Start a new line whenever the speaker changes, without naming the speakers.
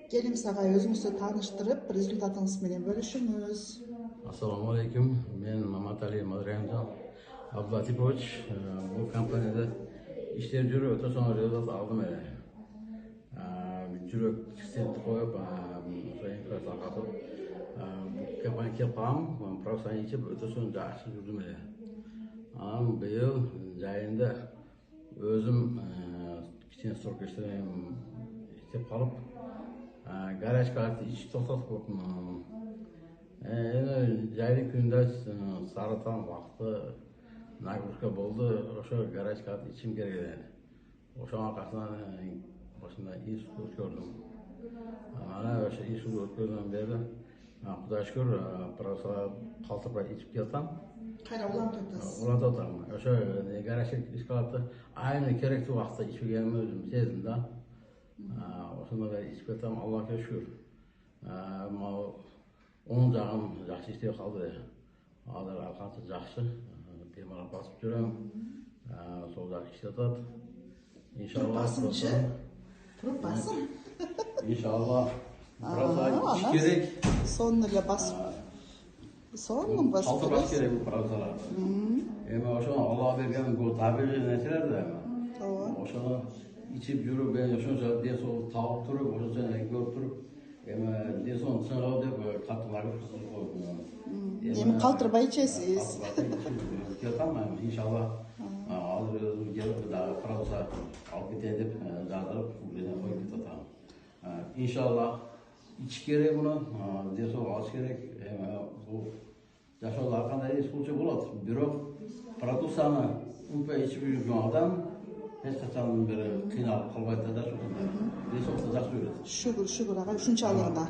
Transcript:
Келиңиз агай, өзүңүздү тааныштырып, результатыңыз менен бөлүшүңүз.
Assalomu alaykum. Men Mamatali Madriamjon Abdulatipovich. Bu kompaniyada ishlar yurib, o'ta so'ng rezultat oldim. Jurak stenti qo'yib, o'sha tarqatib, bu kompaniyaga kelib qoldim. Professional ichib, o'ta so'ng yaxshi yurdim. Bu yil joyinda o'zim kichkina stroka ishlab qolib, garaj kartı ichib to'xtatib qo'ydim. Jayli kunda saratan vaqti nagrushka bo'ldi. O'sha garaj kartı ichim kerak edi. O'sha orqasidan boshimda ish ko'rdim. Mana o'sha ish ko'rgandan beri Xudoga shukr, professor qaltirib ichib keldim.
Qayra ulanib o'tasiz.
Ulanib o'taman. O'sha garajga ish qilyapti. Ayni kerakli vaqtda ichganimni o'zim sezdim-da. O'shanda ichib keldim, Allohga shukr. 10 jag'im yaxshi ishlay qoldi. Hozir qancha yaxshi bemalol bosib yuraman. Sol jaq ishlatadi. Inshaalloh.
Basımçı. Turib basın.
Inshaalloh. Biroz ish kerak.
Sonuna basıp. Sonuna basıp.
Qaltir bas kerak bu birozalar. O'sha Alloh bergan bu tabiiy narsalar-da. O'sha ichib yurib, ben shuncha deso tavib turib, o'sha ko'rib turib, deson sing'ib deb qattiqlarga qilib qo'ydim.
Endi qaltirbay ichasiz.
Ketaman inshaalloh. Hozir o'zim kelib, Fransiya olib ketay deb jazirib, qo'yib ketaman. Inshaalloh ichish kerak buni, deso olish kerak. Bu jasholar qanday ish qiluvchi bo'ladi. Biroq produksiyani unpay ichib yurgan odam hech qachon bir qiynalib qolmaydi-da, shunday. Deso yaxshi yuradi.
Shukr, agay, shuncha alanda.